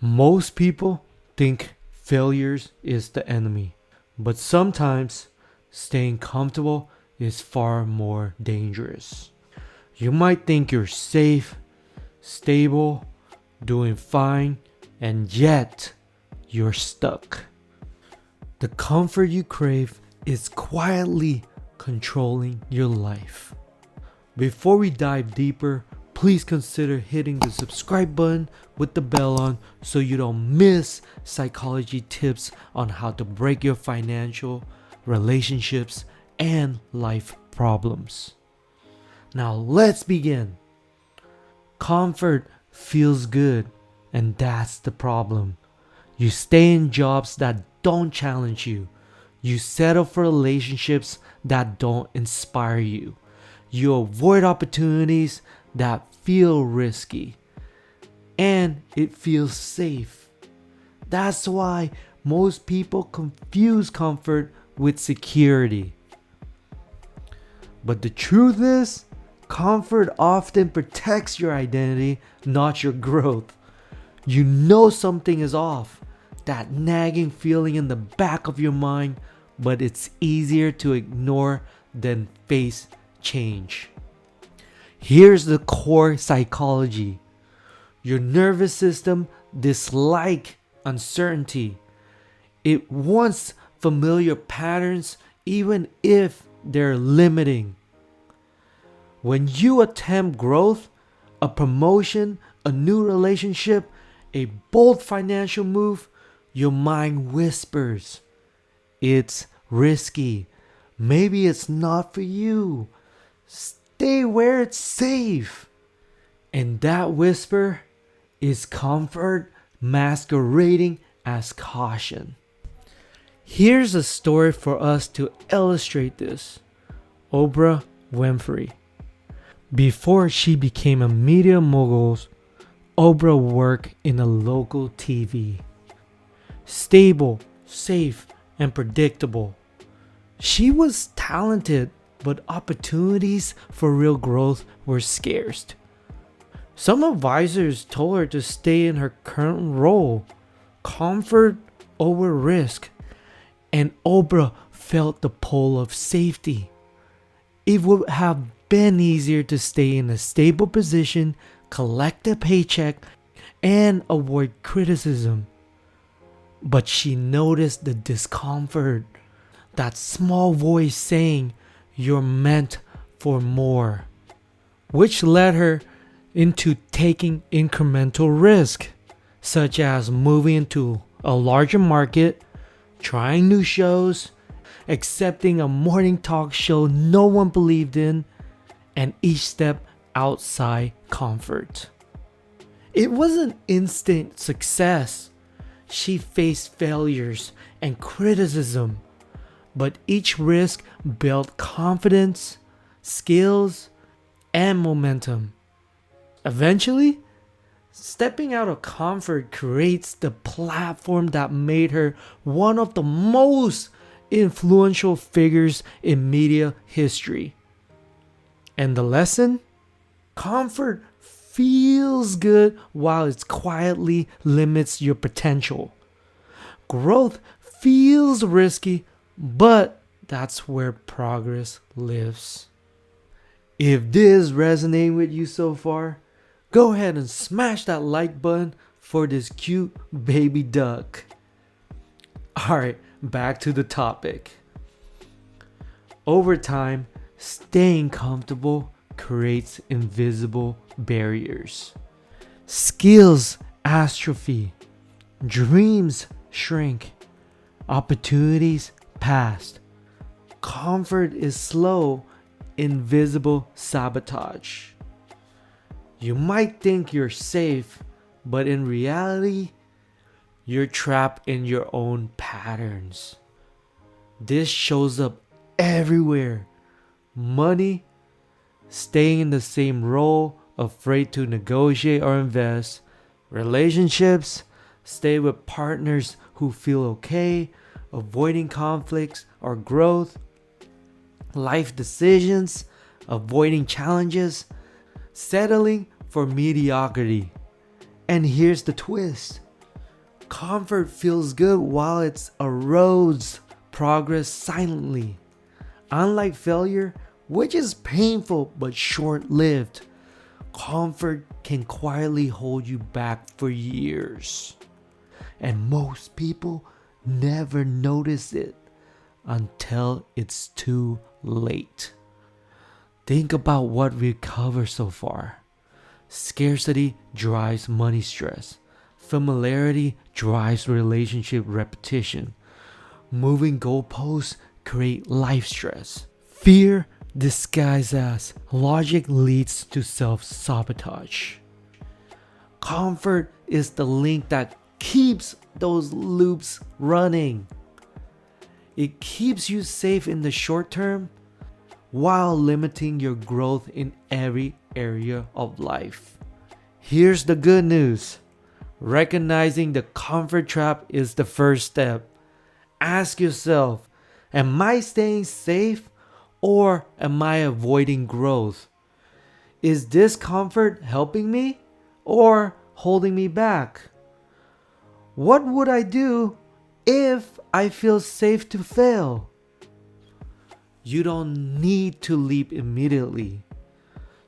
Most people think failures is the enemy, but sometimes staying comfortable is far more dangerous. You might think you're safe, stable, doing fine, and yet you're stuck. The comfort you crave is quietly controlling your life. Before we dive deeper, please consider hitting the subscribe button with the bell on so you don't miss psychology tips on how to break your financial, relationships, and life problems. Now let's begin. Comfort feels good, and that's the problem. You stay in jobs that don't challenge you. You settle for relationships that don't inspire you. You avoid opportunities that feel risky. And it feels safe. That's why most people confuse comfort with security. But the truth is, comfort often protects your identity, not your growth. You know something is off, that nagging feeling in the back of your mind, but it's easier to ignore than face change. Here's the core psychology. Your nervous system dislikes uncertainty. It wants familiar patterns even if they're limiting. When you attempt growth, a promotion, a new relationship, a bold financial move, your mind whispers, it's risky. Maybe it's not for you. Stay where it's safe. And that whisper is comfort masquerading as caution. Here's a story for us to illustrate this. Oprah Winfrey. Before she became a media mogul, Oprah worked in a local TV. Stable, safe, and predictable. She was talented, but opportunities for real growth were scarce. Some advisors told her to stay in her current role, comfort over risk, and Oprah felt the pull of safety. It would have been easier to stay in a stable position, collect a paycheck, and avoid criticism. But she noticed the discomfort, that small voice saying, "You're meant for more," which led her into taking incremental risk, such as moving into a larger market, trying new shows, accepting a morning talk show no one believed in, and each step outside comfort. It wasn't instant success. She faced failures and criticism, but each risk built confidence, skills, and momentum. Eventually, stepping out of comfort creates the platform that made her one of the most influential figures in media history. And the lesson? Comfort feels good while it quietly limits your potential. Growth feels risky, but that's where progress lives. If this resonates with you so far, go ahead and smash that like button for this cute baby duck. Alright, back to the topic. Over time, staying comfortable creates invisible barriers. Skills atrophy, dreams shrink, opportunities pass. Comfort is slow, invisible sabotage. You might think you're safe, but in reality, you're trapped in your own patterns. This shows up everywhere. Money, staying in the same role, afraid to negotiate or invest. Relationships, stay with partners who feel okay, avoiding conflicts or growth. Life decisions, avoiding challenges, settling for mediocrity. And here's the twist. Comfort feels good while it erodes progress silently. Unlike failure, which is painful but short lived, comfort can quietly hold you back for years. And most people never notice it until it's too late. Think about what we've covered so far. Scarcity drives money stress. Familiarity drives relationship repetition. Moving goalposts create life stress. Fear disguised as logic leads to self-sabotage. Comfort is the link that keeps those loops running. It keeps you safe in the short term while limiting your growth in every area of life. Here's the good news. Recognizing the comfort trap is the first step. Ask yourself, am I staying safe or am I avoiding growth? Is discomfort helping me or holding me back? What would I do if I feel safe to fail? You don't need to leap immediately.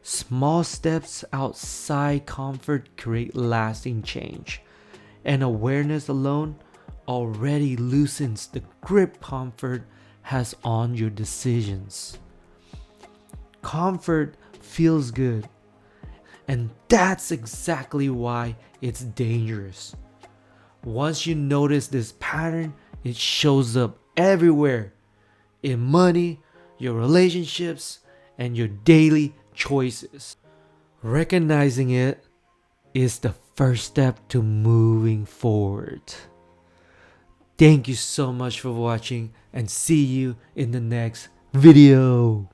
Small steps outside comfort create lasting change, and awareness alone already loosens the grip comfort has on your decisions. Comfort feels good, and that's exactly why it's dangerous. Once you notice this pattern, it shows up everywhere in money, your relationships, and your daily choices. Recognizing it is the first step to moving forward. Thank you so much for watching and see you in the next video.